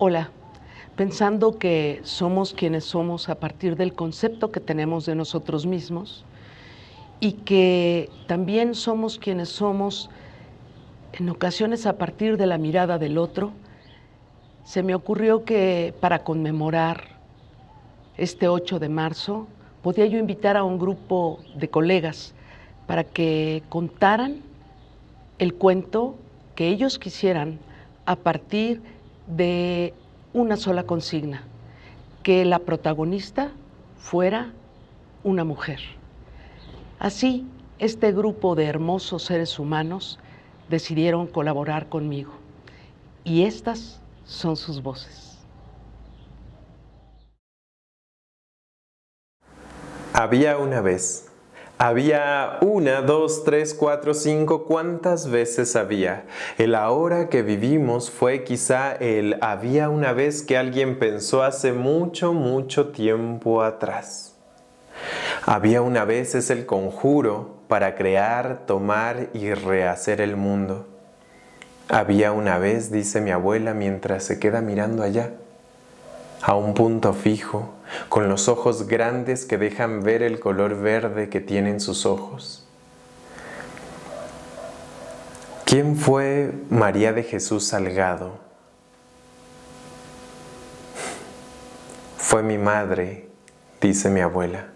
Hola, pensando que somos quienes somos a partir del concepto que tenemos de nosotros mismos y que también somos quienes somos en ocasiones a partir de la mirada del otro, se me ocurrió que para conmemorar este 8 de marzo podía yo invitar a un grupo de colegas para que contaran el cuento que ellos quisieran a partir de una sola consigna, que la protagonista fuera una mujer. Así, este grupo de hermosos seres humanos decidieron colaborar conmigo y estas son sus voces. Había una vez. Había una, dos, tres, cuatro, cinco, ¿cuántas veces había? El ahora que vivimos fue quizá el había una vez que alguien pensó hace mucho, mucho tiempo atrás. Había una vez es el conjuro para crear, tomar y rehacer el mundo. Había una vez, dice mi abuela mientras se queda mirando allá, a un punto fijo, con los ojos grandes que dejan ver el color verde que tienen sus ojos. ¿Quién fue María de Jesús Salgado? Fue mi madre, dice mi abuela.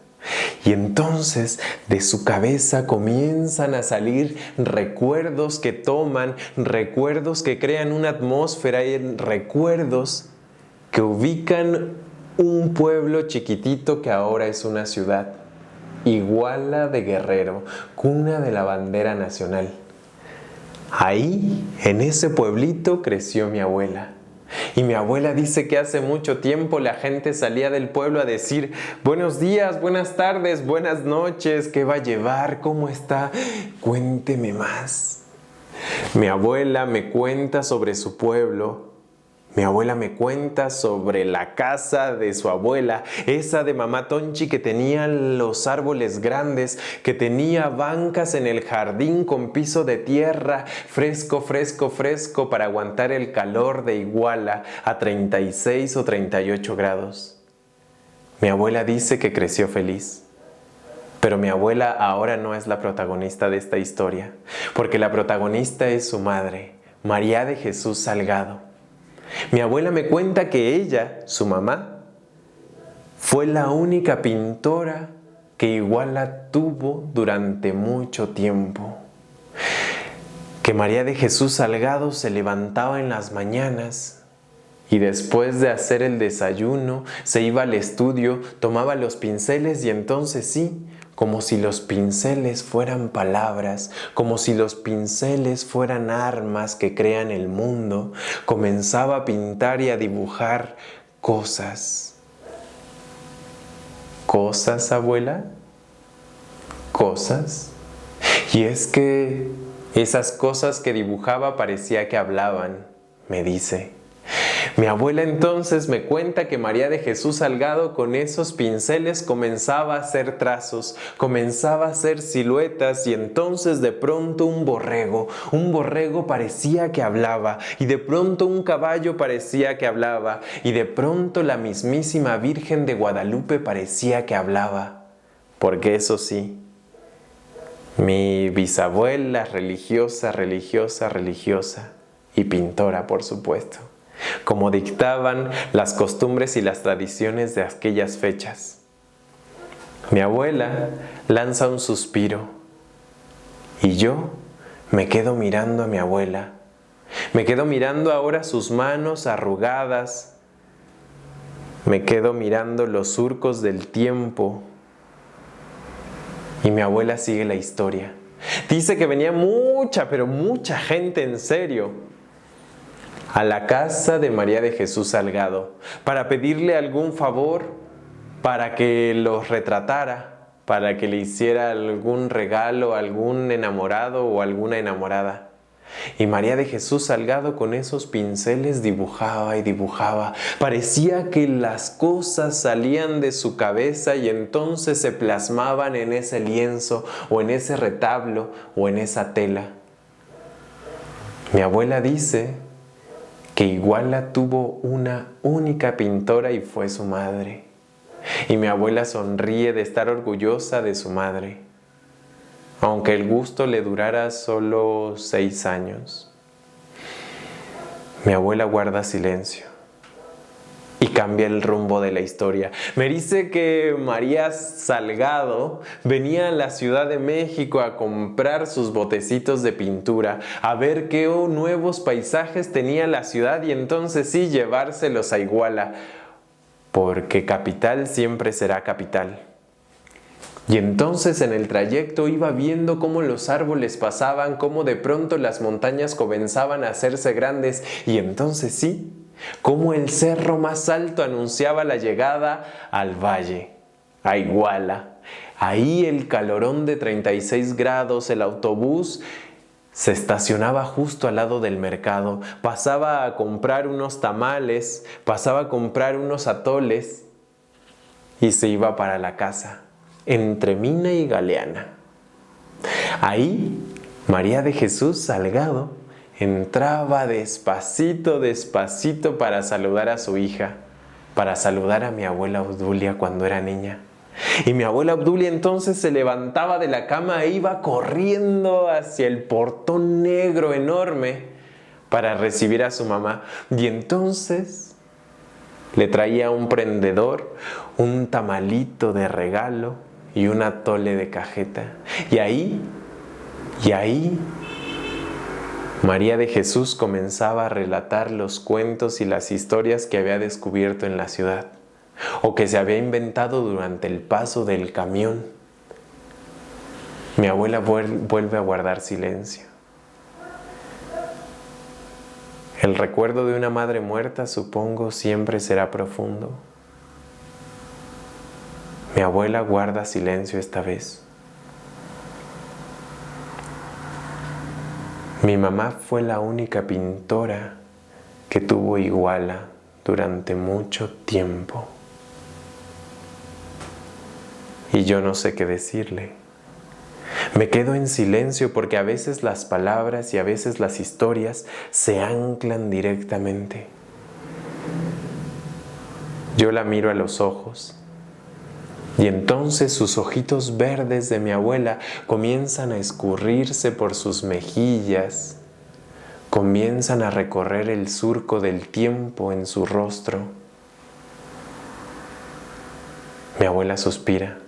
Y entonces de su cabeza comienzan a salir recuerdos que toman, recuerdos que crean una atmósfera y recuerdos que ubican un pueblo chiquitito que ahora es una ciudad, Iguala de Guerrero, cuna de la bandera nacional. Ahí, en ese pueblito, creció mi abuela. Y mi abuela dice que hace mucho tiempo la gente salía del pueblo a decir buenos días, buenas tardes, buenas noches, ¿qué va a llevar? ¿Cómo está? Cuénteme más. Mi abuela me cuenta sobre su pueblo. Mi abuela me cuenta sobre la casa de su abuela, esa de mamá Tonchi que tenía los árboles grandes, que tenía bancas en el jardín con piso de tierra, fresco, fresco, fresco para aguantar el calor de Iguala a 36 o 38 grados. Mi abuela dice que creció feliz. Pero mi abuela ahora no es la protagonista de esta historia, porque la protagonista es su madre, María de Jesús Salgado. Mi abuela me cuenta que ella, su mamá, fue la única pintora que Iguala tuvo durante mucho tiempo. Que María de Jesús Salgado se levantaba en las mañanas y después de hacer el desayuno se iba al estudio, tomaba los pinceles y entonces sí, como si los pinceles fueran palabras, como si los pinceles fueran armas que crean el mundo, comenzaba a pintar y a dibujar cosas. ¿Cosas, abuela? ¿Cosas? Y es que esas cosas que dibujaba parecía que hablaban, me dice. Mi abuela entonces me cuenta que María de Jesús Salgado con esos pinceles comenzaba a hacer trazos, comenzaba a hacer siluetas y entonces de pronto un borrego parecía que hablaba y de pronto un caballo parecía que hablaba y de pronto la mismísima Virgen de Guadalupe parecía que hablaba. Porque eso sí, mi bisabuela religiosa y pintora por supuesto, como dictaban las costumbres y las tradiciones de aquellas fechas. Mi abuela lanza un suspiro y yo me quedo mirando a mi abuela. Me quedo mirando ahora sus manos arrugadas. Me quedo mirando los surcos del tiempo. Y mi abuela sigue la historia. Dice que venía mucha, pero mucha gente en serio a la casa de María de Jesús Salgado para pedirle algún favor, para que los retratara, para que le hiciera algún regalo a algún enamorado o alguna enamorada. Y María de Jesús Salgado con esos pinceles dibujaba y dibujaba. Parecía que las cosas salían de su cabeza y entonces se plasmaban en ese lienzo o en ese retablo o en esa tela. Mi abuela dice que Iguala tuvo una única pintora y fue su madre. Y mi abuela sonríe de estar orgullosa de su madre, aunque el gusto le durara solo 6 años. Mi abuela guarda silencio y cambia el rumbo de la historia. Me dice que María Salgado venía a la Ciudad de México a comprar sus botecitos de pintura, a ver qué nuevos paisajes tenía la ciudad y entonces sí llevárselos a Iguala, porque capital siempre será capital. Y entonces en el trayecto iba viendo cómo los árboles pasaban, cómo de pronto las montañas comenzaban a hacerse grandes y entonces sí, cómo el cerro más alto anunciaba la llegada al valle, a Iguala. Ahí el calorón de 36 grados, el autobús se estacionaba justo al lado del mercado, pasaba a comprar unos tamales, pasaba a comprar unos atoles y se iba para la casa, entre Mina y Galeana. Ahí, María de Jesús Salgado entraba despacito, despacito para saludar a su hija, para saludar a mi abuela Obdulia cuando era niña. Y mi abuela Obdulia entonces se levantaba de la cama e iba corriendo hacia el portón negro enorme para recibir a su mamá. Y entonces le traía un prendedor, un tamalito de regalo y un atole de cajeta. Y ahí, María de Jesús comenzaba a relatar los cuentos y las historias que había descubierto en la ciudad, o que se había inventado durante el paso del camión. Mi abuela vuelve a guardar silencio. El recuerdo de una madre muerta, supongo, siempre será profundo. Mi abuela guarda silencio esta vez. Mi mamá fue la única pintora que tuvo Iguala durante mucho tiempo. Y yo no sé qué decirle. Me quedo en silencio porque a veces las palabras y a veces las historias se anclan directamente. Yo la miro a los ojos y entonces sus ojitos verdes de mi abuela comienzan a escurrirse por sus mejillas, comienzan a recorrer el surco del tiempo en su rostro. Mi abuela suspira.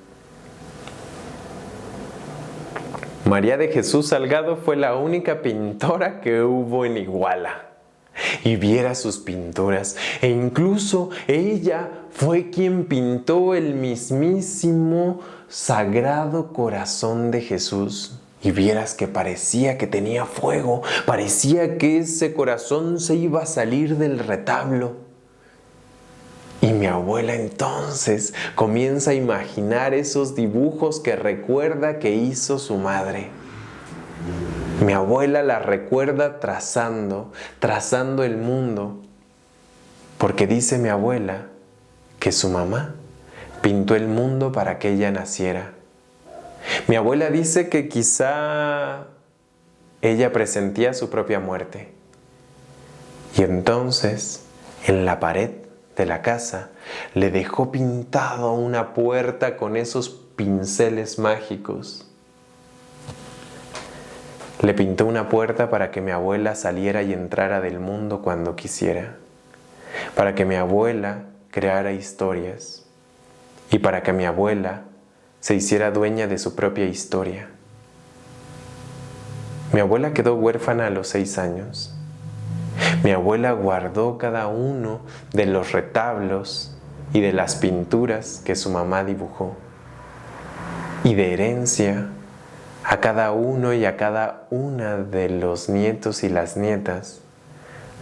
María de Jesús Salgado fue la única pintora que hubo en Iguala. Y viera sus pinturas, e incluso ella fue quien pintó el mismísimo Sagrado Corazón de Jesús. Y vieras que parecía que tenía fuego, parecía que ese corazón se iba a salir del retablo. Y mi abuela entonces comienza a imaginar esos dibujos que recuerda que hizo su madre. Mi abuela la recuerda trazando el mundo, porque dice mi abuela que su mamá pintó el mundo para que ella naciera. Mi abuela dice que quizá ella presentía su propia muerte. Y entonces, en la pared de la casa, le dejó pintado una puerta con esos pinceles mágicos. Le pintó una puerta para que mi abuela saliera y entrara del mundo cuando quisiera, para que mi abuela creara historias y para que mi abuela se hiciera dueña de su propia historia. Mi abuela quedó huérfana a los 6 años. Mi abuela guardó cada uno de los retablos y de las pinturas que su mamá dibujó. Y de herencia, a cada uno y a cada una de los nietos y las nietas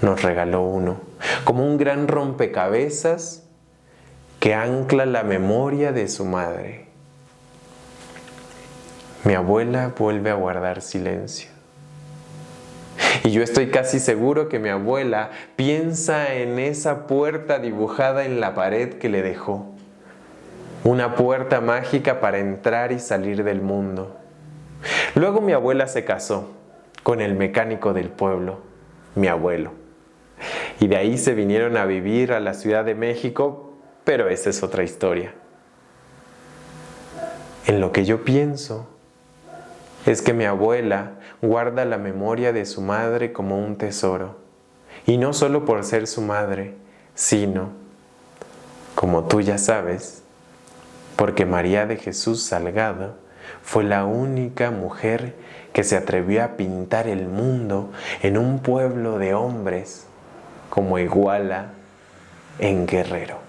nos regaló uno, como un gran rompecabezas que ancla la memoria de su madre. Mi abuela vuelve a guardar silencio. Y yo estoy casi seguro que mi abuela piensa en esa puerta dibujada en la pared que le dejó. Una puerta mágica para entrar y salir del mundo. Luego mi abuela se casó con el mecánico del pueblo, mi abuelo. y de ahí se vinieron a vivir a la Ciudad de México, pero esa es otra historia. En lo que yo pienso es que mi abuela guarda la memoria de su madre como un tesoro, y no solo por ser su madre, sino, como tú ya sabes, porque María de Jesús Salgado fue la única mujer que se atrevió a pintar el mundo en un pueblo de hombres como Iguala en Guerrero.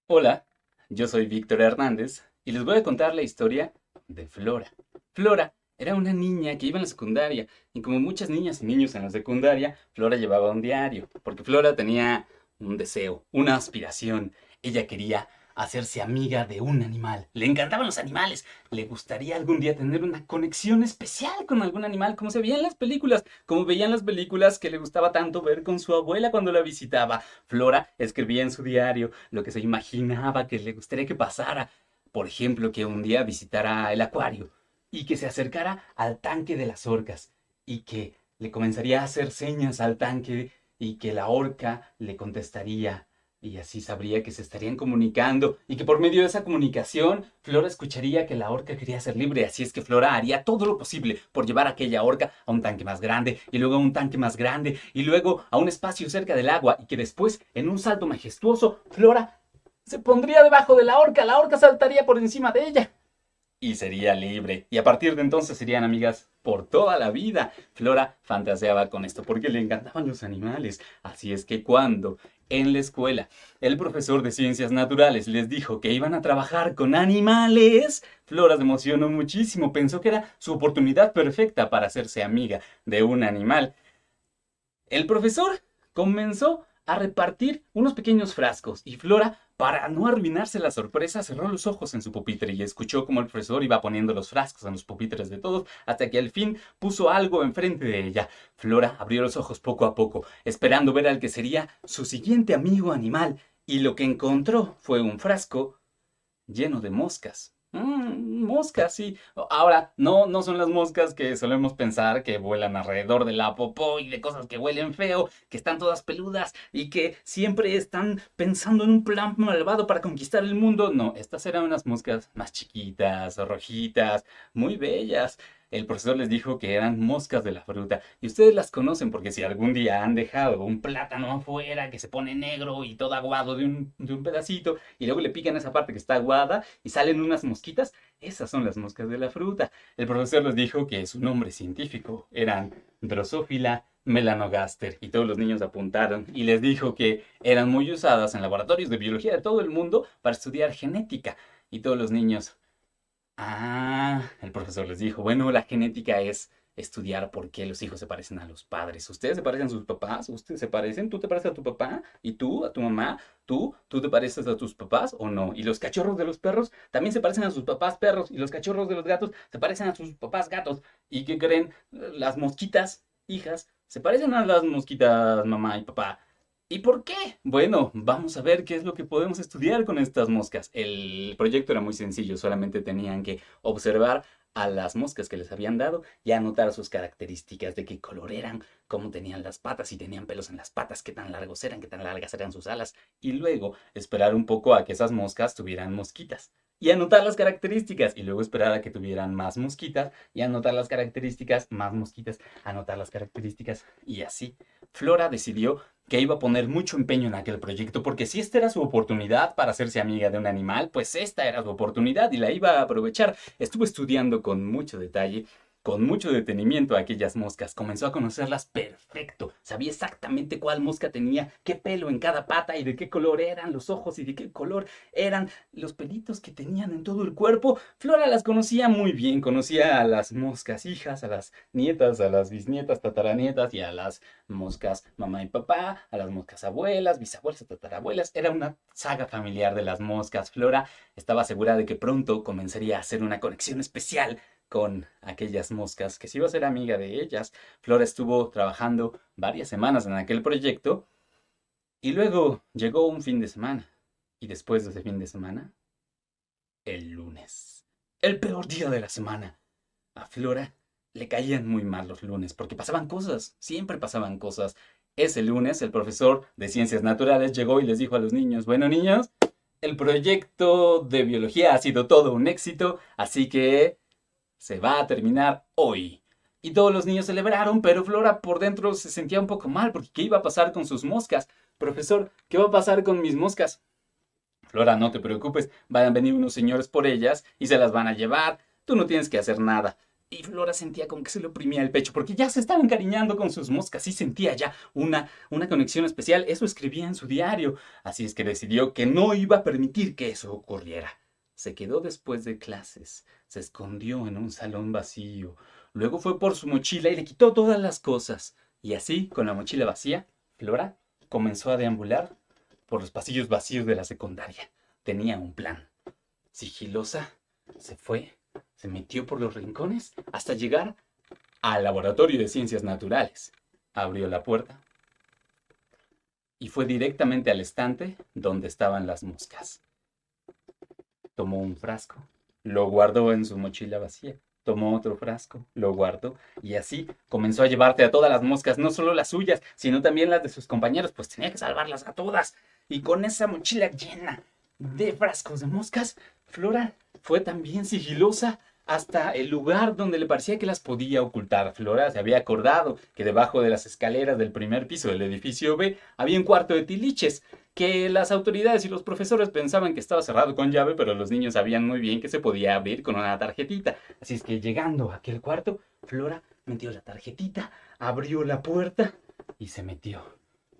Hola, yo soy Víctor Hernández y les voy a contar la historia de Flora. Flora era una niña que iba en la secundaria y como muchas niñas y niños en la secundaria, Flora llevaba un diario, porque Flora tenía un deseo, una aspiración. Ella quería hacerse amiga de un animal. Le encantaban los animales. Le gustaría algún día tener una conexión especial con algún animal, como se veía en las películas, como veían las películas que le gustaba tanto ver con su abuela cuando la visitaba. Flora escribía en su diario lo que se imaginaba que le gustaría que pasara. Por ejemplo, que un día visitara el acuario y que se acercara al tanque de las orcas y que le comenzaría a hacer señas al tanque y que la orca le contestaría y así sabría que se estarían comunicando y que por medio de esa comunicación Flora escucharía que la orca quería ser libre. Así es que Flora haría todo lo posible por llevar a aquella orca a un tanque más grande y luego a un tanque más grande y luego a un espacio cerca del agua y que después, en un salto majestuoso, Flora se pondría debajo de la orca saltaría por encima de ella y sería libre. Y a partir de entonces serían amigas por toda la vida. Flora fantaseaba con esto porque le encantaban los animales. Así es que cuando en la escuela el profesor de ciencias naturales les dijo que iban a trabajar con animales, Flora se emocionó muchísimo. Pensó que era su oportunidad perfecta para hacerse amiga de un animal. El profesor comenzó a repartir unos pequeños frascos y Flora, para no arruinarse la sorpresa, cerró los ojos en su pupitre y escuchó cómo el profesor iba poniendo los frascos en los pupitres de todos hasta que al fin puso algo enfrente de ella. Flora abrió los ojos poco a poco, esperando ver al que sería su siguiente amigo animal, y lo que encontró fue un frasco lleno de moscas. Moscas, sí. Ahora, no son las moscas que solemos pensar que vuelan alrededor de la popó y de cosas que huelen feo, que están todas peludas y que siempre están pensando en un plan malvado para conquistar el mundo. No, estas eran unas moscas más chiquitas, rojitas, muy bellas. El profesor les dijo que eran moscas de la fruta y ustedes las conocen porque si algún día han dejado un plátano afuera que se pone negro y todo aguado de un pedacito y luego le pican esa parte que está aguada y salen unas mosquitas, esas son las moscas de la fruta. El profesor les dijo que su nombre científico eran Drosophila melanogaster y todos los niños apuntaron y les dijo que eran muy usadas en laboratorios de biología de todo el mundo para estudiar genética y todos los niños. El profesor les dijo, bueno, la genética es estudiar por qué los hijos se parecen a los padres. ¿Ustedes se parecen a sus papás? ¿Ustedes se parecen? ¿Tú te pareces a tu papá? ¿Y tú a tu mamá? ¿Tú te pareces a tus papás o no? ¿Y los cachorros de los perros también se parecen a sus papás perros? ¿Y los cachorros de los gatos se parecen a sus papás gatos? ¿Y qué creen? Las mosquitas, hijas, se parecen a las mosquitas mamá y papá. ¿Y por qué? Bueno, vamos a ver qué es lo que podemos estudiar con estas moscas. El proyecto era muy sencillo, solamente tenían que observar a las moscas que les habían dado y anotar sus características, de qué color eran, cómo tenían las patas, si tenían pelos en las patas, qué tan largos eran, qué tan largas eran sus alas, y luego esperar un poco a que esas moscas tuvieran mosquitas. Y anotar las características, y luego esperar a que tuvieran más mosquitas, y anotar las características, más mosquitas, anotar las características, y así. Flora decidió que iba a poner mucho empeño en aquel proyecto, porque si esta era su oportunidad para hacerse amiga de un animal, pues esta era su oportunidad y la iba a aprovechar. Estuvo estudiando con mucho detalle, con mucho detenimiento a aquellas moscas. Comenzó a conocerlas perfecto. Sabía exactamente cuál mosca tenía, qué pelo en cada pata y de qué color eran los ojos y de qué color eran los pelitos que tenían en todo el cuerpo. Flora las conocía muy bien, conocía a las moscas hijas, a las nietas, a las bisnietas, tataranietas y a las moscas mamá y papá, a las moscas abuelas, bisabuelas, tatarabuelas. Era una saga familiar de las moscas. Flora estaba segura de que pronto comenzaría a hacer una conexión especial con aquellas moscas, que se iba a ser amiga de ellas. Flora estuvo trabajando varias semanas en aquel proyecto y luego llegó un fin de semana. Y después de ese fin de semana, el lunes. El peor día de la semana. A Flora le caían muy mal los lunes porque pasaban cosas, siempre pasaban cosas. Ese lunes el profesor de Ciencias Naturales llegó y les dijo a los niños, bueno niños, el proyecto de biología ha sido todo un éxito, así que se va a terminar hoy. Y todos los niños celebraron, pero Flora por dentro se sentía un poco mal porque ¿qué iba a pasar con sus moscas? Profesor, ¿qué va a pasar con mis moscas? Flora, no te preocupes, van a venir unos señores por ellas y se las van a llevar. Tú no tienes que hacer nada. Y Flora sentía como que se le oprimía el pecho porque ya se estaba encariñando con sus moscas y sentía ya una conexión especial. Eso escribía en su diario. Así es que decidió que no iba a permitir que eso ocurriera. Se quedó después de clases, se escondió en un salón vacío. Luego fue por su mochila y le quitó todas las cosas. Y así, con la mochila vacía, Flora comenzó a deambular por los pasillos vacíos de la secundaria. Tenía un plan. Sigilosa, se fue, se metió por los rincones hasta llegar al laboratorio de ciencias naturales. Abrió la puerta y fue directamente al estante donde estaban las moscas. Tomó un frasco, lo guardó en su mochila vacía. Tomó otro frasco, lo guardó y así comenzó a llevarte a todas las moscas, no solo las suyas, sino también las de sus compañeros, pues tenía que salvarlas a todas. Y con esa mochila llena de frascos de moscas, Flora fue también sigilosa hasta el lugar donde le parecía que las podía ocultar. Flora se había acordado que debajo de las escaleras del primer piso del edificio B había un cuarto de tiliches, que las autoridades y los profesores pensaban que estaba cerrado con llave, pero los niños sabían muy bien que se podía abrir con una tarjetita. Así es que llegando a aquel cuarto, Flora metió la tarjetita, abrió la puerta y se metió.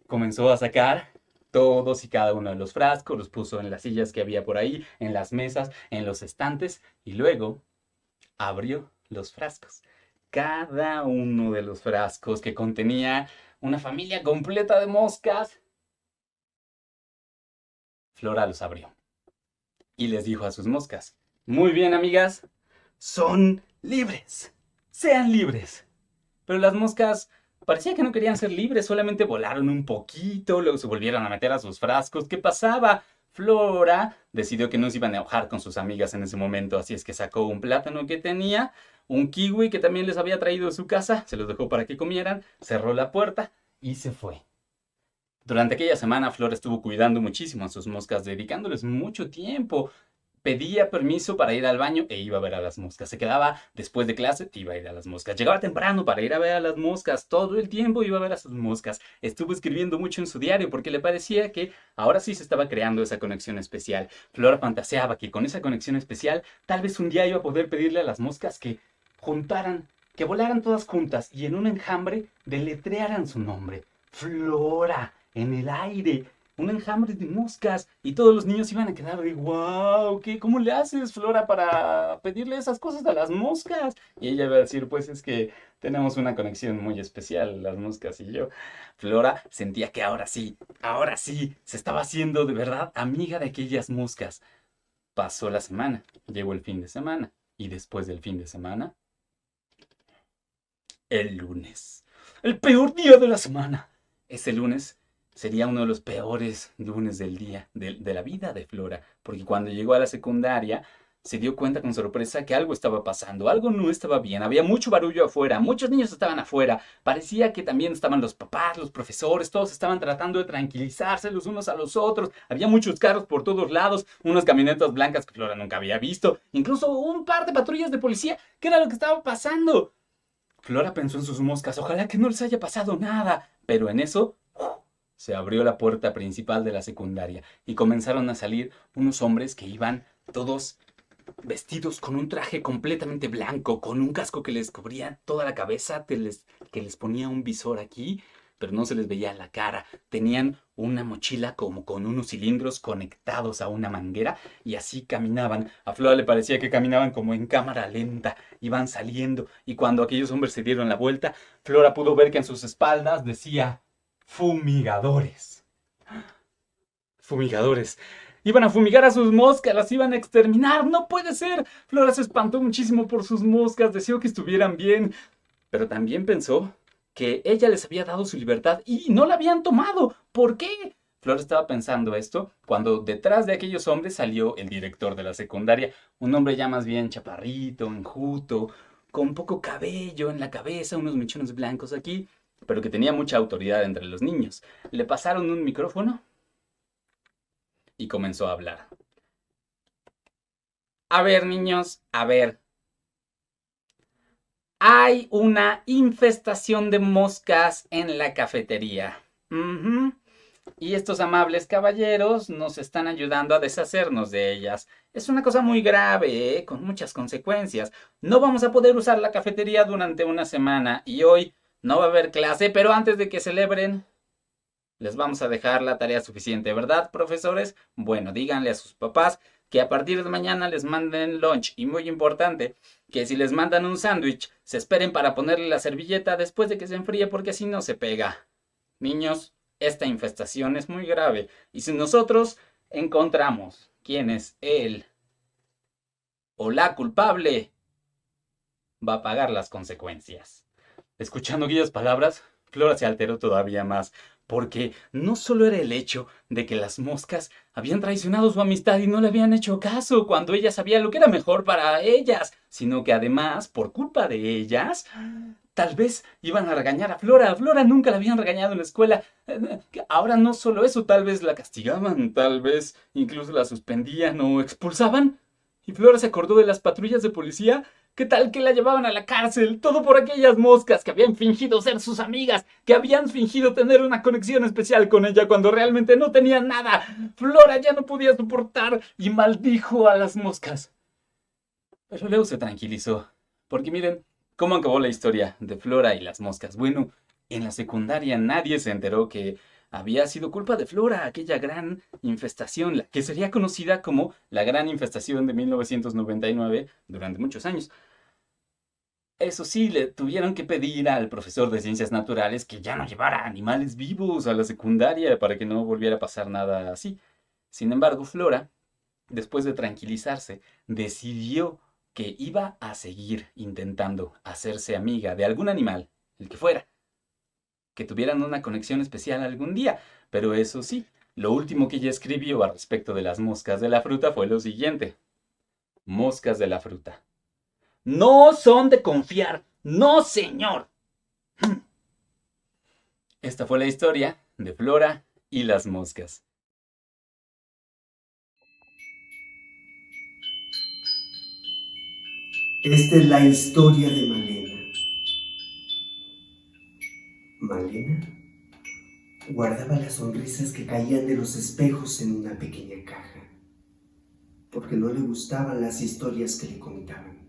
Comenzó a sacar todos y cada uno de los frascos, los puso en las sillas que había por ahí, en las mesas, en los estantes y luego abrió los frascos. Cada uno de los frascos que contenía una familia completa de moscas. Flora los abrió y les dijo a sus moscas, muy bien amigas, son libres, sean libres. Pero las moscas parecía que no querían ser libres, solamente volaron un poquito, luego se volvieron a meter a sus frascos. ¿Qué pasaba? Flora decidió que no se iban a enojar con sus amigas en ese momento, así es que sacó un plátano que tenía, un kiwi que también les había traído de su casa, se los dejó para que comieran, cerró la puerta y se fue. Durante aquella semana, Flora estuvo cuidando muchísimo a sus moscas, dedicándoles mucho tiempo. Pedía permiso para ir al baño e iba a ver a las moscas. Se quedaba después de clase, iba a ir a las moscas. Llegaba temprano para ir a ver a las moscas. Todo el tiempo iba a ver a sus moscas. Estuvo escribiendo mucho en su diario porque le parecía que ahora sí se estaba creando esa conexión especial. Flora fantaseaba que con esa conexión especial, tal vez un día iba a poder pedirle a las moscas que juntaran, que volaran todas juntas y en un enjambre deletrearan su nombre. Flora, en el aire, un enjambre de moscas y todos los niños iban a quedar de wow, ¿cómo le haces, Flora, para pedirle esas cosas a las moscas? Y ella iba a decir, pues es que tenemos una conexión muy especial, las moscas y yo. Flora sentía que ahora sí, se estaba haciendo de verdad amiga de aquellas moscas. Pasó la semana, llegó el fin de semana y después del fin de semana, el lunes, el peor día de la semana. Ese lunes sería uno de los peores lunes del día, de la vida de Flora, porque cuando llegó a la secundaria se dio cuenta con sorpresa que algo estaba pasando, algo no estaba bien, había mucho barullo afuera, muchos niños estaban afuera, parecía que también estaban los papás, los profesores, todos estaban tratando de tranquilizarse los unos a los otros, había muchos carros por todos lados, unas camionetas blancas que Flora nunca había visto, incluso un par de patrullas de policía. ¿Qué era lo que estaba pasando? Flora pensó en sus moscas, ojalá que no les haya pasado nada, pero en eso se abrió la puerta principal de la secundaria y comenzaron a salir unos hombres que iban todos vestidos con un traje completamente blanco, con un casco que les cubría toda la cabeza, que les ponía un visor aquí, pero no se les veía la cara. Tenían una mochila como con unos cilindros conectados a una manguera y así caminaban. A Flora le parecía que caminaban como en cámara lenta, iban saliendo y cuando aquellos hombres se dieron la vuelta, Flora pudo ver que en sus espaldas decía fumigadores. Fumigadores. Iban a fumigar a sus moscas, las iban a exterminar. ¡No puede ser! Flora se espantó muchísimo por sus moscas, deseó que estuvieran bien, pero también pensó que ella les había dado su libertad y no la habían tomado. ¿Por qué? Flora estaba pensando esto cuando detrás de aquellos hombres salió el director de la secundaria, un hombre ya más bien chaparrito, enjuto, con poco cabello en la cabeza, unos mechones blancos aquí, pero que tenía mucha autoridad entre los niños. Le pasaron un micrófono y comenzó a hablar. A ver, niños, a ver. Hay una infestación de moscas en la cafetería. Ujú. Y estos amables caballeros nos están ayudando a deshacernos de ellas. Es una cosa muy grave, con muchas consecuencias. No vamos a poder usar la cafetería durante una semana y hoy no va a haber clase, pero antes de que celebren, les vamos a dejar la tarea suficiente, ¿verdad, profesores? Bueno, díganle a sus papás que a partir de mañana les manden lunch y muy importante, que si les mandan un sándwich, se esperen para ponerle la servilleta después de que se enfríe porque así no se pega. Niños, esta infestación es muy grave y si nosotros encontramos quién es él o la culpable, va a pagar las consecuencias. Escuchando aquellas palabras, Flora se alteró todavía más, porque no solo era el hecho de que las moscas habían traicionado su amistad y no le habían hecho caso cuando ella sabía lo que era mejor para ellas, sino que además, por culpa de ellas, tal vez iban a regañar a Flora. A Flora nunca la habían regañado en la escuela. Ahora no solo eso, tal vez la castigaban, tal vez incluso la suspendían o expulsaban. Y Flora se acordó de las patrullas de policía. ¿Qué tal que la llevaban a la cárcel? Todo por aquellas moscas que habían fingido ser sus amigas, que habían fingido tener una conexión especial con ella cuando realmente no tenían nada. Flora ya no podía soportar y maldijo a las moscas. Pero luego se tranquilizó, porque miren cómo acabó la historia de Flora y las moscas. Bueno, en la secundaria nadie se enteró que había sido culpa de Flora, aquella gran infestación, la que sería conocida como la gran infestación de 1999 durante muchos años. Eso sí, le tuvieron que pedir al profesor de ciencias naturales que ya no llevara animales vivos a la secundaria para que no volviera a pasar nada así. Sin embargo, Flora, después de tranquilizarse, decidió que iba a seguir intentando hacerse amiga de algún animal, el que fuera, que tuvieran una conexión especial algún día. Pero eso sí, lo último que ella escribió al respecto de las moscas de la fruta fue lo siguiente. Moscas de la fruta. No son de confiar. No, señor. Esta fue la historia de Flora y las moscas. Esta es la historia de Malena. Malena guardaba las sonrisas que caían de los espejos en una pequeña caja, porque no le gustaban las historias que le contaban.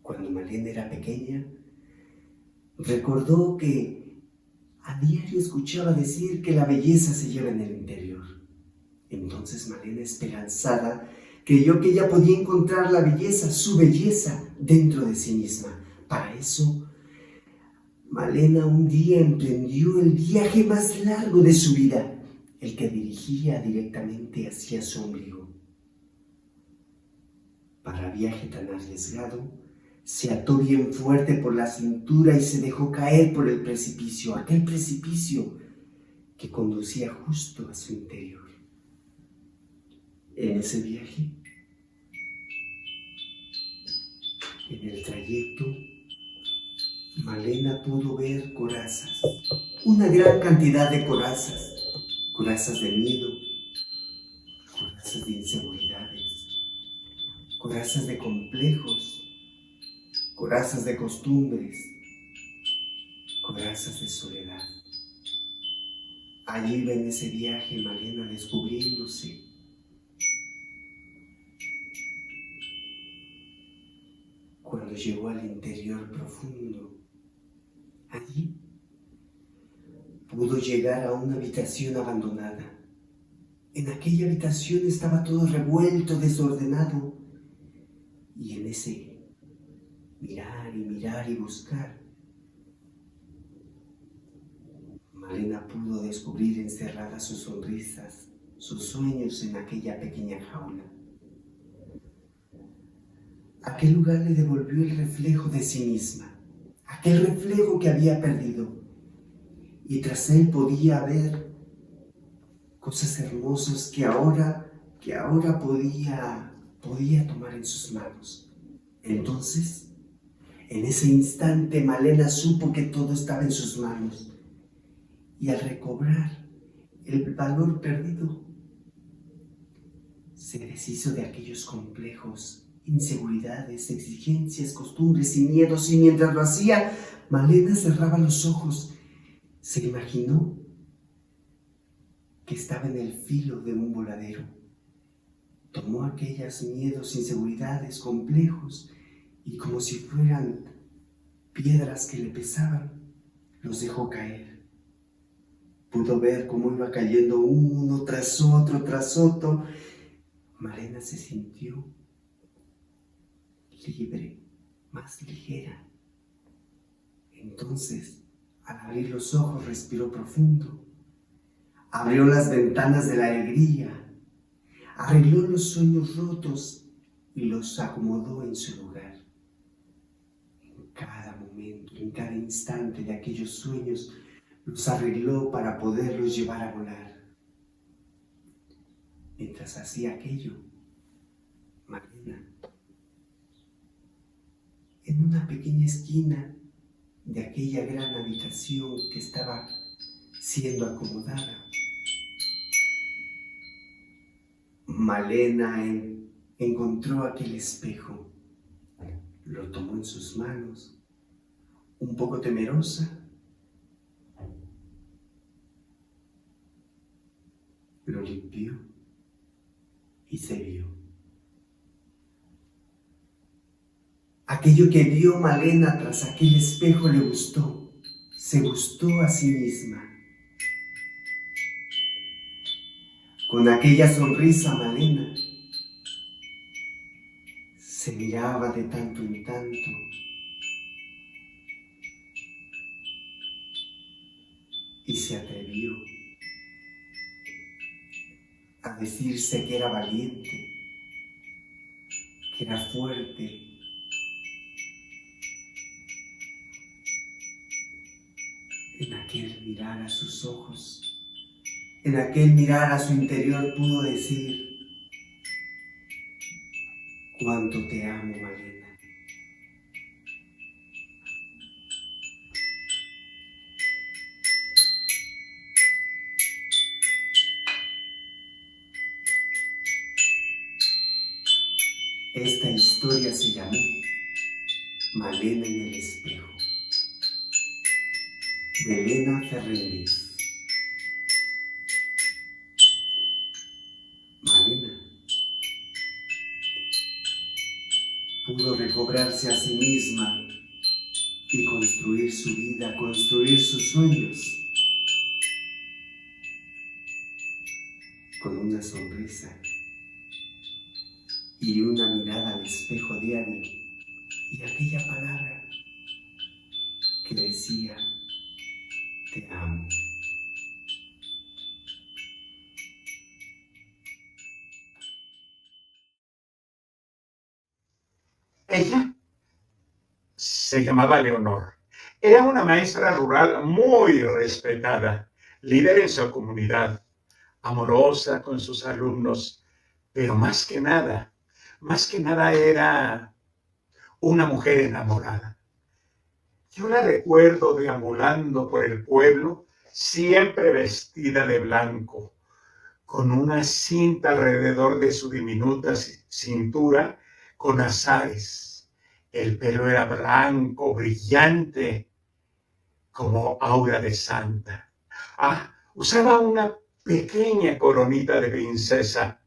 Cuando Malena era pequeña, recordó que a diario escuchaba decir que la belleza se lleva en el interior. Entonces Malena, esperanzada, creyó que ella podía encontrar la belleza, su belleza, dentro de sí misma. Para eso, Malena un día emprendió el viaje más largo de su vida, el que dirigía directamente hacia su ombligo. Para viaje tan arriesgado, se ató bien fuerte por la cintura y se dejó caer por el precipicio, aquel precipicio que conducía justo a su interior. En ese viaje, en el trayecto, Malena pudo ver corazas, una gran cantidad de corazas, corazas de miedo, corazas de inseguridades, corazas de complejos, corazas de costumbres, corazas de soledad. Allí iba en ese viaje Malena descubriéndose. Cuando llegó al interior profundo, allí pudo llegar a una habitación abandonada. En aquella habitación estaba todo revuelto, desordenado, y en ese mirar y buscar, Malena pudo descubrir encerradas sus sonrisas, sus sueños en aquella pequeña jaula. Aquel lugar le devolvió el reflejo de sí misma, aquel reflejo que había perdido, y tras él podía ver cosas hermosas que ahora podía tomar en sus manos. Entonces, en ese instante, Malena supo que todo estaba en sus manos y al recobrar el valor perdido, se deshizo de aquellos complejos, inseguridades, exigencias, costumbres y miedos, y mientras lo hacía, Malena cerraba los ojos. Se imaginó que estaba en el filo de un voladero. Tomó aquellos miedos, inseguridades, complejos, y como si fueran piedras que le pesaban, los dejó caer. Pudo ver cómo iba cayendo uno tras otro, tras otro. Malena se sintió libre, más ligera. Entonces, al abrir los ojos, respiró profundo. Abrió las ventanas de la alegría. Arregló los sueños rotos y los acomodó en su lugar. En cada momento, en cada instante de aquellos sueños, los arregló para poderlos llevar a volar. Mientras hacía aquello, Malena, en una pequeña esquina de aquella gran habitación que estaba siendo acomodada, Malena encontró aquel espejo, lo tomó en sus manos, un poco temerosa, lo limpió y se vio. Aquello que vio Malena tras aquel espejo le gustó, se gustó a sí misma. Con aquella sonrisa, Malena se miraba de tanto en tanto y se atrevió a decirse que era valiente, que era fuerte, en aquel mirar a sus ojos. En aquel mirar a su interior pudo decir: cuánto te amo, Malena. Esta historia se llamó Malena en el espejo, de Elena Fernández. Malena pudo recobrarse a sí misma y construir su vida, construir sus sueños, con una sonrisa y una mirada al espejo diario y aquella palabra que decía: te amo. Ella se llamaba Leonor. Era una maestra rural muy respetada, líder en su comunidad, amorosa con sus alumnos, pero más que nada era una mujer enamorada. Yo la recuerdo deambulando por el pueblo, siempre vestida de blanco, con una cinta alrededor de su diminuta cintura con azares. El pelo era blanco, brillante, como aura de santa. Usaba una pequeña coronita de princesa.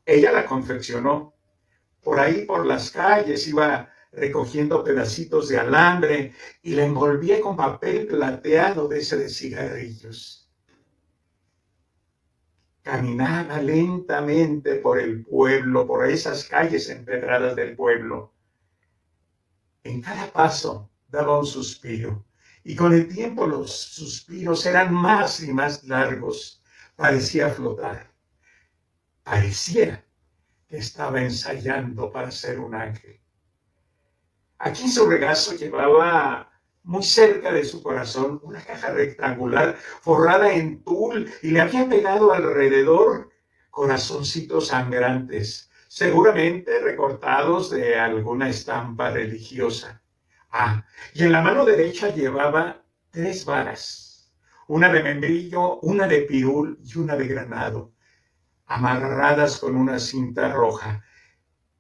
Ella la confeccionó. Por ahí, por las calles, iba recogiendo pedacitos de alambre y la envolvía con papel plateado de ese de cigarrillos. Caminaba lentamente por el pueblo, por esas calles empedradas del pueblo. En cada paso daba un suspiro, y con el tiempo los suspiros eran más y más largos. Parecía flotar. Parecía que estaba ensayando para ser un ángel. Aquí en su regazo llevaba, muy cerca de su corazón, una caja rectangular forrada en tul y le había pegado alrededor corazoncitos sangrantes, seguramente recortados de alguna estampa religiosa. Y en la mano derecha llevaba 3 varas, una de membrillo, una de pirul y una de granado, amarradas con una cinta roja.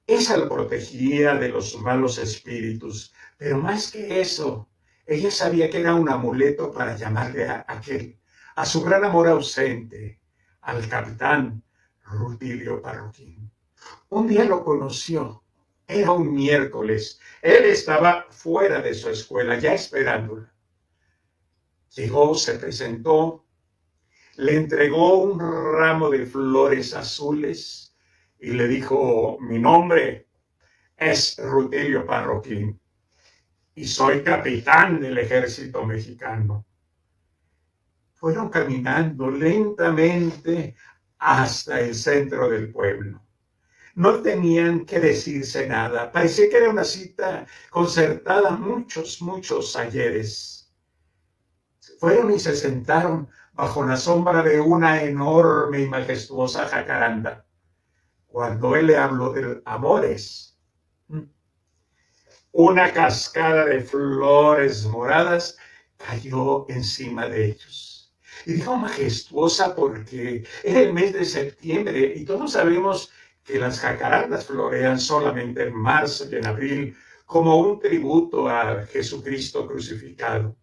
Esa lo protegía de los malos espíritus, pero más que eso, ella sabía que era un amuleto para llamarle a su gran amor ausente, al capitán Rutilio Parroquín. Un día lo conoció, era un miércoles, él estaba fuera de su escuela, ya esperándola. Llegó, se presentó, le entregó un ramo de flores azules y le dijo: mi nombre es Rutilio Parroquín y soy capitán del ejército mexicano. Fueron caminando lentamente hasta el centro del pueblo. No tenían que decirse nada. Parecía que era una cita concertada muchos ayeres. Fueron y se sentaron bajo la sombra de una enorme y majestuosa jacaranda. Cuando él le habló de amores, una cascada de flores moradas cayó encima de ellos. Y dijo majestuosa porque era el mes de septiembre y todos sabemos que las jacarandas florean solamente en marzo y en abril como un tributo a Jesucristo crucificado.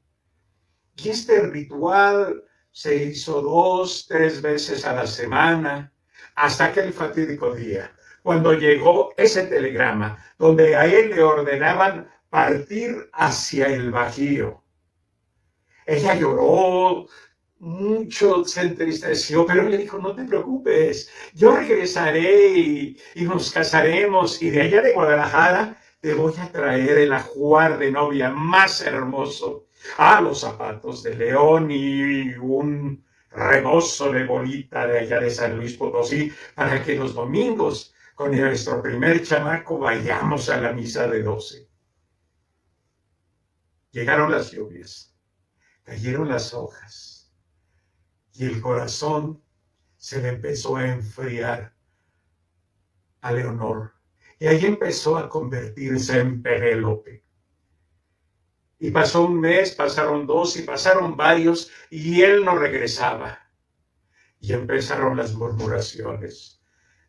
Y este ritual se hizo 2, 3 veces a la semana hasta aquel fatídico día, cuando llegó ese telegrama donde a él le ordenaban partir hacia el Bajío. Ella lloró mucho, se entristeció, pero él le dijo: no te preocupes, yo regresaré y nos casaremos, y de allá de Guadalajara te voy a traer el ajuar de novia más hermoso, los zapatos de león y un rebozo de bolita de allá de San Luis Potosí, para que los domingos con nuestro primer chamaco vayamos a la misa de 12. Llegaron las lluvias, cayeron las hojas y el corazón se le empezó a enfriar a Leonor, y ahí empezó a convertirse en Penélope. Y pasó un mes, pasaron 2 y pasaron varios, y él no regresaba. Y empezaron las murmuraciones.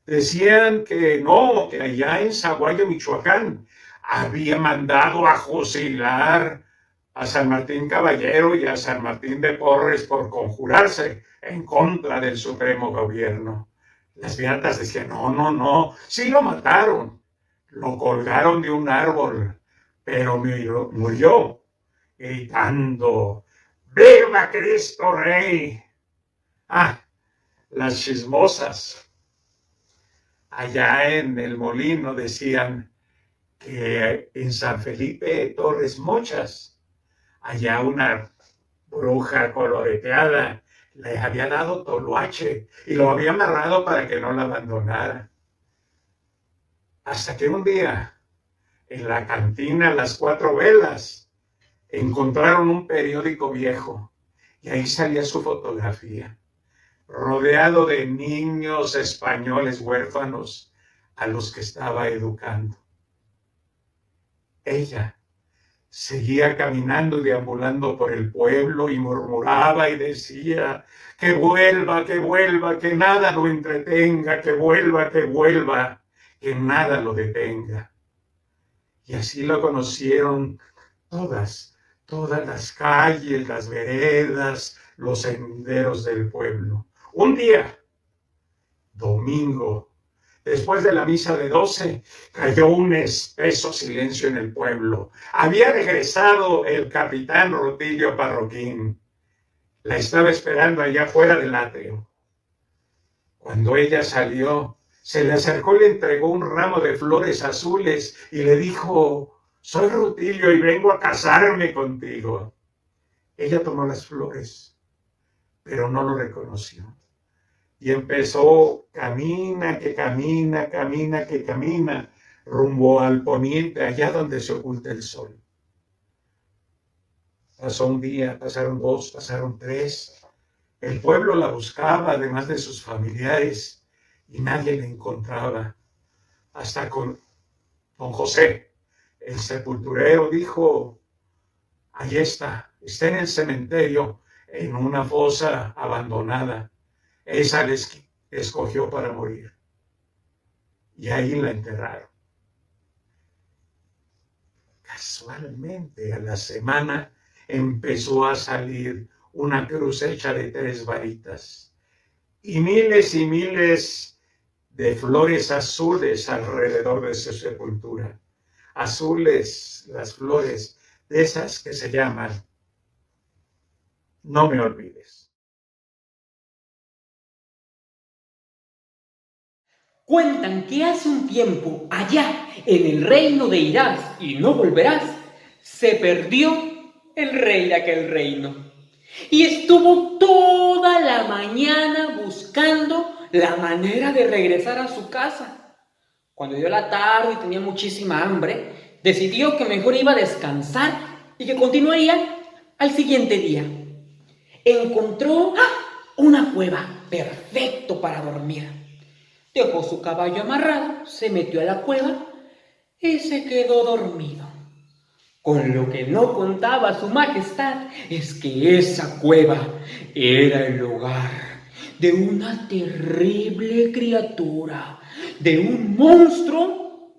Decían que no, que allá en Zaguayo, Michoacán, había mandado a fusilar a San Martín Caballero y a San Martín de Porres por conjurarse en contra del supremo gobierno. Las beatas decían: no, sí lo mataron, lo colgaron de un árbol, pero murió gritando: ¡Viva Cristo Rey! Las chismosas allá en el molino decían que en San Felipe Torres Mochas, allá una bruja coloreteada le había dado toloache y lo había amarrado para que no la abandonara. Hasta que un día, en la cantina Las Cuatro Velas, encontraron un periódico viejo y ahí salía su fotografía, rodeado de niños españoles huérfanos a los que estaba educando. Ella seguía caminando y deambulando por el pueblo y murmuraba y decía: que vuelva, que nada lo entretenga, que vuelva, que nada lo detenga. Y así lo conocieron todas las calles, las veredas, los senderos del pueblo. Un día, domingo, después de la misa de 12, cayó un espeso silencio en el pueblo. Había regresado el capitán Rutilio Parroquín. La estaba esperando allá fuera del atrio. Cuando ella salió, se le acercó y le entregó un ramo de flores azules y le dijo: soy Rutilio y vengo a casarme contigo. Ella tomó las flores, pero no lo reconoció. Y empezó, camina, rumbo al poniente, allá donde se oculta el sol. Pasó un día, pasaron 2, pasaron 3. El pueblo la buscaba, además de sus familiares, y nadie la encontraba. hasta con don José. El sepulturero dijo, ahí está en el cementerio, en una fosa abandonada. Esa les escogió para morir. Y ahí la enterraron. Casualmente, a la semana empezó a salir una cruz hecha de 3 varitas y miles de flores azules alrededor de su sepultura. Azules, las flores de esas que se llaman No me olvides. Cuentan que hace un tiempo, allá en el reino de Irás y no volverás, se perdió el rey de aquel reino. Y estuvo toda la mañana buscando la manera de regresar a su casa. Cuando dio la tarde y tenía muchísima hambre, decidió que mejor iba a descansar y que continuaría al siguiente día. Encontró una cueva perfecto para dormir. Dejó su caballo amarrado, se metió a la cueva y se quedó dormido. Con lo que no contaba su majestad es que esa cueva era el hogar de una terrible criatura, de un monstruo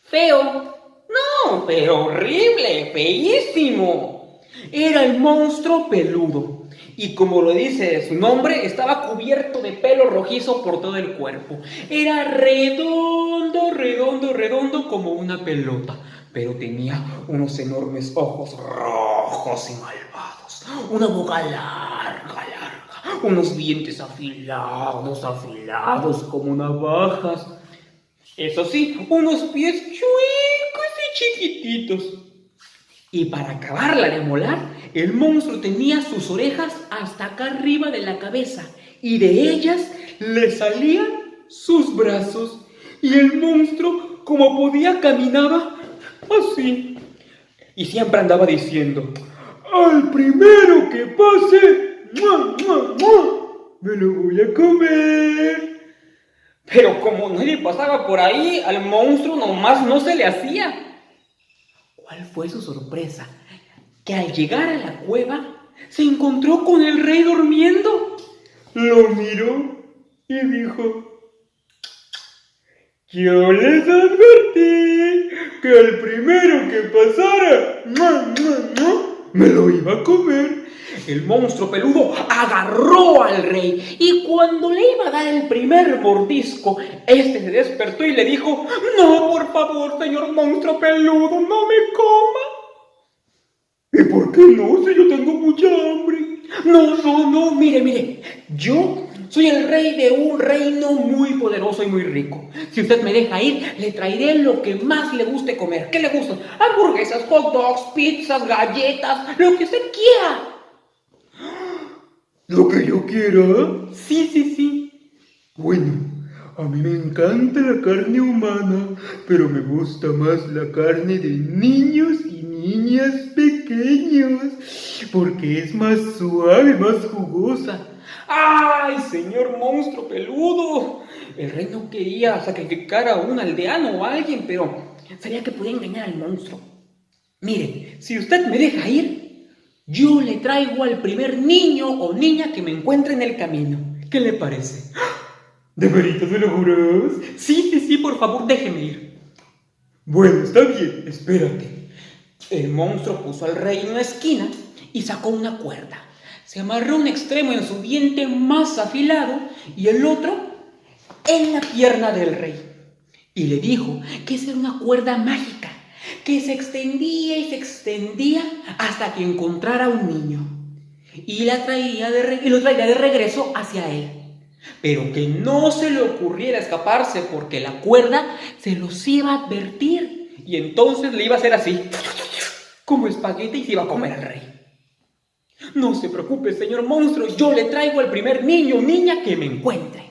feo. No, pero horrible, feísimo. Era el monstruo peludo. Y como lo dice su nombre, estaba cubierto de pelo rojizo por todo el cuerpo. Era redondo como una pelota, pero tenía unos enormes ojos rojos y malvados, una boca larga, unos dientes afilados como navajas. Eso sí, unos pies chuecos y chiquititos. Y para acabarla de molar, el monstruo tenía sus orejas hasta acá arriba de la cabeza y de ellas le salían sus brazos. Y el monstruo, como podía, caminaba así. Y siempre andaba diciendo, al primero que pase, ¡mua, mua, mua!, me lo voy a comer. Pero como nadie pasaba por ahí, al monstruo nomás no se le hacía. ¿Cuál fue su sorpresa? Que al llegar a la cueva se encontró con el rey durmiendo. Lo miró y dijo, yo les advertí que al primero que pasara, me lo iba a comer. El monstruo peludo agarró al rey y cuando le iba a dar el primer mordisco, este se despertó y le dijo, no, por favor, señor monstruo peludo, no me coma. ¿Y por qué no? Si yo tengo mucha hambre. No, mire, yo soy el rey de un reino muy poderoso y muy rico. Si usted me deja ir, le traeré lo que más le guste comer. ¿Qué le gusta? Hamburguesas, hot dogs, pizzas, galletas, lo que usted quiera. ¿Lo que yo quiera? Sí. Bueno, a mí me encanta la carne humana, pero me gusta más la carne de niños y niñas pequeños, porque es más suave, más jugosa. ¡Ay, señor monstruo peludo! El rey no quería sacrificar a un aldeano o a alguien, pero sabía que podía engañar al monstruo. Mire, si usted me deja ir, yo le traigo al primer niño o niña que me encuentre en el camino. ¿Qué le parece? ¿De veritas me lo juras? Sí, por favor, déjeme ir. Bueno, está bien, espérate. El monstruo puso al rey en una esquina y sacó una cuerda. Se amarró un extremo en su diente más afilado y el otro en la pierna del rey. Y le dijo que esa era una cuerda mágica, que se extendía y se extendía hasta que encontrara un niño. Y lo traería de regreso hacia él. Pero que no se le ocurriera escaparse porque la cuerda se los iba a advertir. Y entonces le iba a hacer así, como espagueti, y se iba a comer al rey. No se preocupe, señor monstruo, yo le traigo al primer niño o niña que me encuentre.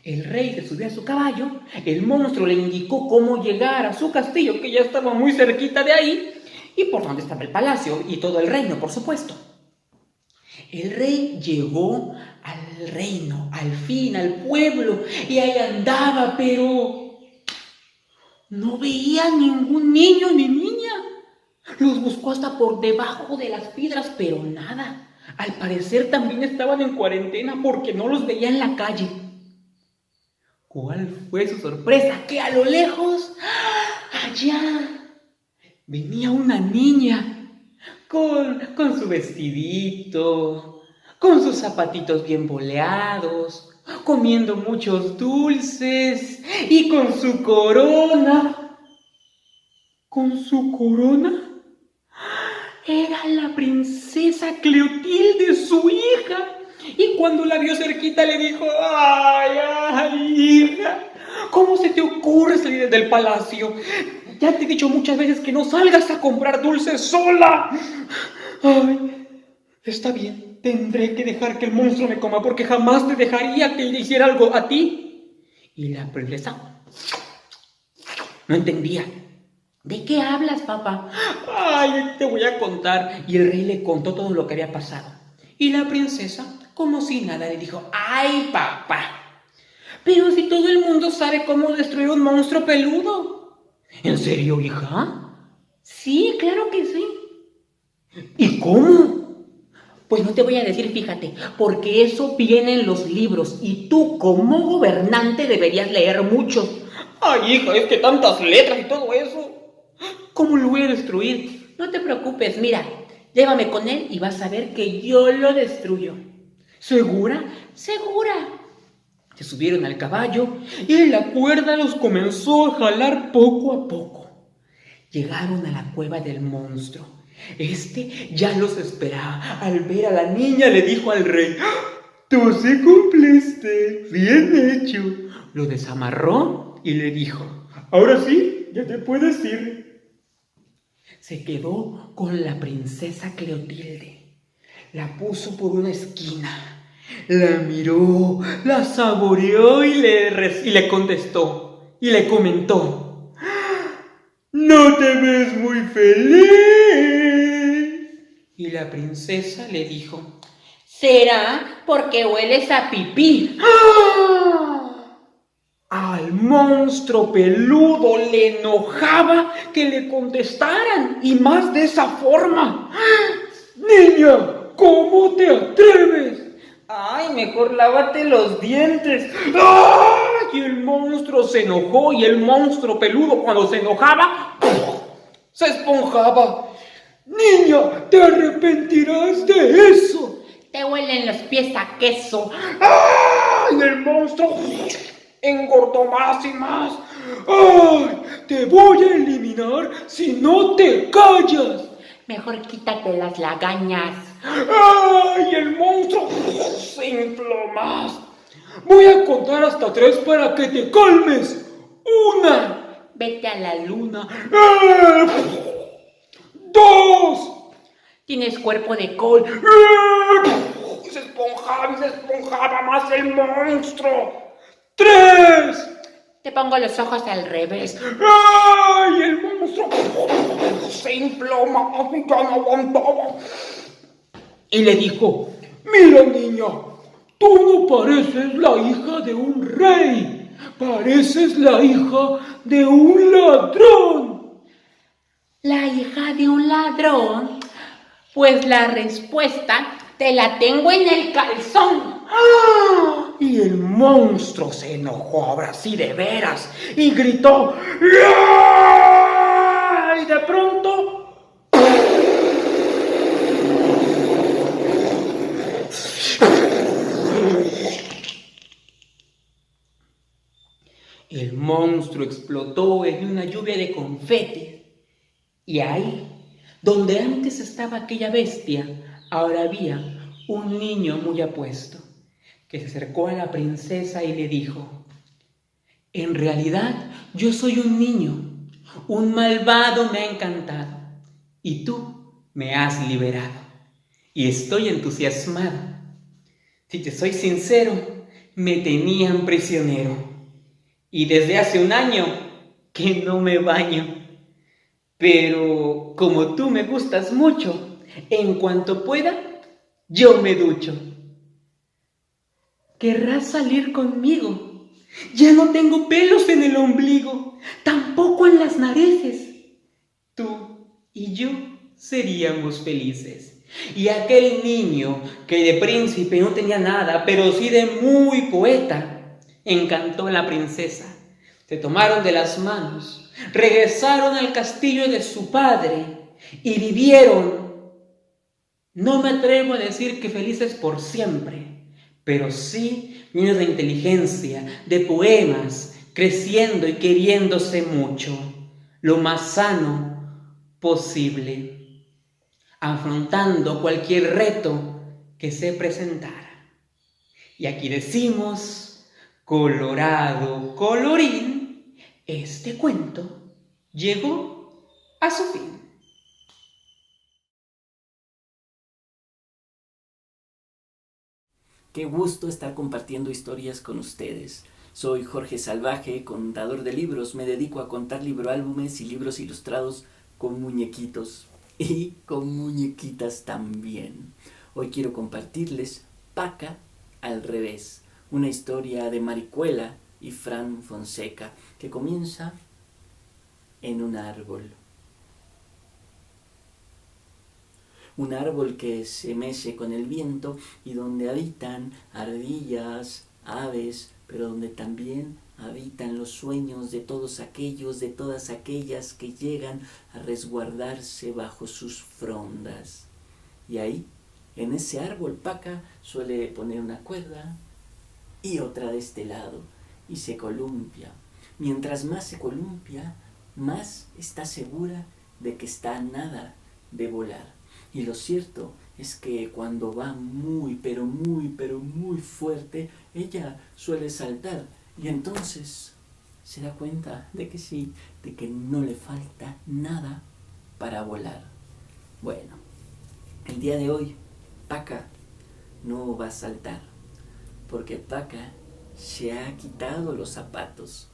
El rey se subió a su caballo, el monstruo le indicó cómo llegar a su castillo, que ya estaba muy cerquita de ahí, y por donde estaba el palacio y todo el reino, por supuesto. El rey llegó al reino, al fin, al pueblo, y ahí andaba, pero no veía ningún niño ni niña. Los buscó hasta por debajo de las piedras, pero nada. Al parecer también estaban en cuarentena porque no los veía en la calle. ¿Cuál fue su sorpresa? Que a lo lejos, allá, venía una niña con su vestidito, con sus zapatitos bien boleados, comiendo muchos dulces y con su corona. ¿Con su corona? Era la princesa Cleotilde, su hija. Y cuando la vio cerquita le dijo: ay, hija, ¿cómo se te ocurre salir del palacio? Ya te he dicho muchas veces que no salgas a comprar dulces sola. Ay, está bien, tendré que dejar que el monstruo me coma porque jamás te dejaría que le hiciera algo a ti. Y la princesa no entendía. ¿De qué hablas, papá? Ay, te voy a contar. Y el rey le contó todo lo que había pasado. Y la princesa, como si nada, le dijo: ay, papá, pero si todo el mundo sabe cómo destruir un monstruo peludo. ¿En serio, hija? Sí, claro que sí. ¿Y cómo? Pues no te voy a decir, fíjate, porque eso viene en los libros y tú como gobernante deberías leer mucho. Ay, hija, es que tantas letras y todo eso. ¿Cómo lo voy a destruir? No te preocupes, mira, llévame con él y vas a ver que yo lo destruyo. ¿Segura? Segura. Se subieron al caballo y la cuerda los comenzó a jalar poco a poco. Llegaron a la cueva del monstruo. Este ya los esperaba. Al ver a la niña le dijo al rey: tú sí cumpliste, bien hecho. Lo desamarró y le dijo: ahora sí, ya te puedes ir. Se quedó con la princesa Cleotilde. La puso por una esquina. La miró, la saboreó y le contestó. Y le comentó: no te ves muy feliz. Y la princesa le dijo: será porque hueles a pipí. Al monstruo peludo le enojaba que le contestaran, y más de esa forma. Niña, ¿cómo te atreves? Ay, mejor lávate los dientes. ¡Ay! Y el monstruo se enojó, y el monstruo peludo, cuando se enojaba, se esponjaba. Niña, te arrepentirás de eso. Te huelen los pies a queso. ¡Ay! Y el monstruo engordó más y más. ¡Ay! Te voy a eliminar si no te callas. Mejor quítate las lagañas. ¡Ay! El monstruo se infló más. Voy a contar hasta 3 para que te calmes. 1. Vete a la luna. 2. Tienes cuerpo de col. Se esponjaba más el monstruo. 3. Te pongo los ojos al revés. ¡Ay! El monstruo se infló más y ya no aguantaba. Y le dijo: mira, niña, tú no pareces la hija de un rey. Pareces la hija de un ladrón. ¿La hija de un ladrón? Pues la respuesta te la tengo en el calzón. ¡Ah! Y el monstruo se enojó, ahora sí de veras, y gritó: ¡ah! Y de pronto el monstruo explotó en una lluvia de confeti. Y ahí, donde antes estaba aquella bestia, ahora había un niño muy apuesto, que se acercó a la princesa y le dijo: en realidad yo soy un niño, un malvado me ha encantado, y tú me has liberado, y estoy entusiasmado. Si te soy sincero, me tenían prisionero, y desde hace 1 año que no me baño. Pero como tú me gustas mucho, en cuanto pueda, yo me ducho. ¿Querrás salir conmigo? Ya no tengo pelos en el ombligo, tampoco en las narices. Tú y yo seríamos felices. Y aquel niño que de príncipe no tenía nada, pero sí de muy poeta, encantó a la princesa. Se tomaron de las manos, regresaron al castillo de su padre y vivieron. No me atrevo a decir que felices por siempre, pero sí llenos de inteligencia, de poemas, creciendo y queriéndose mucho, lo más sano posible, afrontando cualquier reto que se presentara. Y aquí decimos, colorado, colorín, este cuento llegó a su fin. Qué gusto estar compartiendo historias con ustedes. Soy Jorge Salvaje, contador de libros. Me dedico a contar libroálbumes y libros ilustrados con muñequitos y con muñequitas también. Hoy quiero compartirles Paca al revés, una historia de Maricuela y Fran Fonseca que comienza en un árbol. Un árbol que se mece con el viento y donde habitan ardillas, aves, pero donde también habitan los sueños de todos aquellos, de todas aquellas que llegan a resguardarse bajo sus frondas. Y ahí, en ese árbol, Paca suele poner una cuerda y otra de este lado y se columpia. Mientras más se columpia, más está segura de que está a nada de volar. Y lo cierto es que cuando va muy, pero muy fuerte, ella suele saltar y entonces se da cuenta de que sí, de que no le falta nada para volar. Bueno, el día de hoy, Paca no va a saltar, porque Paca se ha quitado los zapatos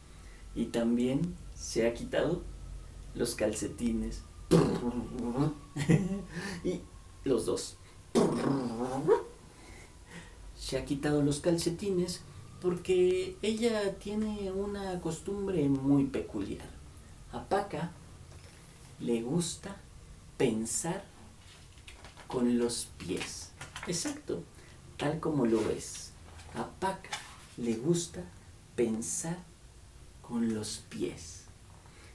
y también se ha quitado los calcetines. Y los dos. Se ha quitado los calcetines porque ella tiene una costumbre muy peculiar. A Paca le gusta pensar con los pies. Exacto, tal como lo ves. A Paca le gusta pensar con los pies.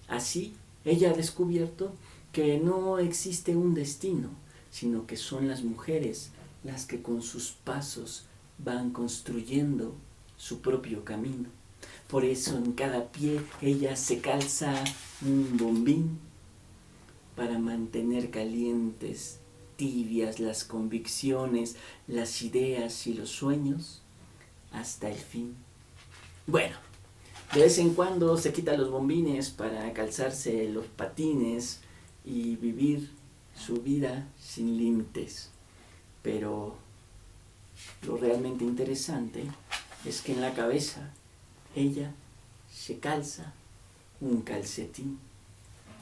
Así, ella ha descubierto que no existe un destino, sino que son las mujeres las que con sus pasos van construyendo su propio camino. Por eso en cada pie ella se calza un bombín para mantener calientes, tibias las convicciones, las ideas y los sueños hasta el fin. Bueno, de vez en cuando se quita los bombines para calzarse los patines y vivir su vida sin límites. Pero lo realmente interesante es que en la cabeza ella se calza un calcetín.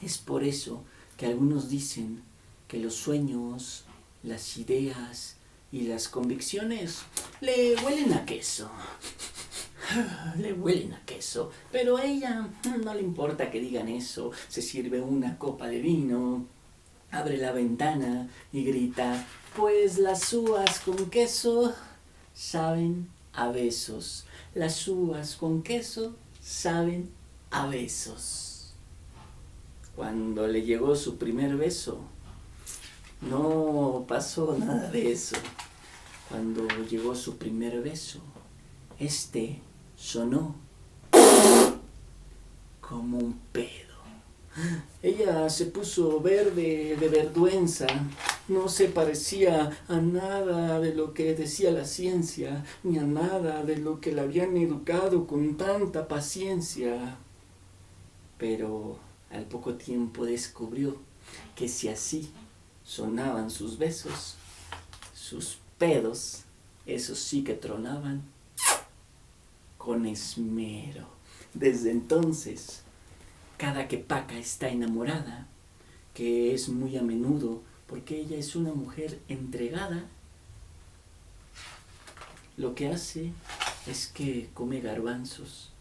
Es por eso que algunos dicen que los sueños, las ideas y las convicciones le huelen a queso. Le huelen a queso, pero a ella no le importa que digan eso. Se sirve una copa de vino, abre la ventana y grita: pues las uvas con queso saben a besos. Las uvas con queso saben a besos. Cuando le llegó su primer beso, no pasó nada de eso. Cuando llegó su primer beso, sonó como un pedo. Ella se puso verde de vergüenza. No se parecía a nada de lo que decía la ciencia, ni a nada de lo que la habían educado con tanta paciencia. Pero al poco tiempo descubrió que si así sonaban sus besos, sus pedos, esos sí que tronaban con esmero. Desde entonces, cada que Paca está enamorada, que es muy a menudo porque ella es una mujer entregada, lo que hace es que come garbanzos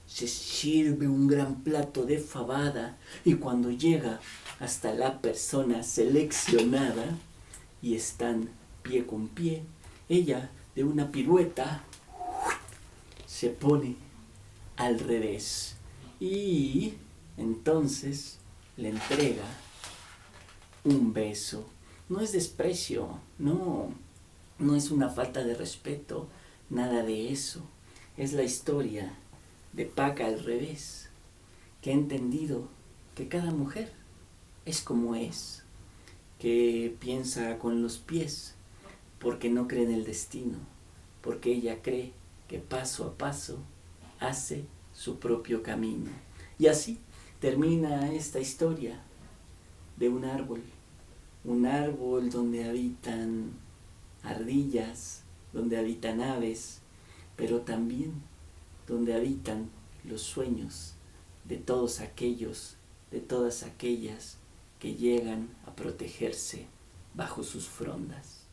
se sirve un gran plato de fabada y cuando llega hasta la persona seleccionada y están pie con pie, ella de una pirueta se pone al revés y entonces le entrega un beso. No es desprecio, no es una falta de respeto, nada de eso. Es la historia de Paca al revés, que ha entendido que cada mujer es como es, que piensa con los pies, porque no cree en el destino, porque ella cree que paso a paso hace su propio camino. Y así termina esta historia de un árbol donde habitan ardillas, donde habitan aves, pero también donde habitan los sueños de todos aquellos, de todas aquellas que llegan a protegerse bajo sus frondas.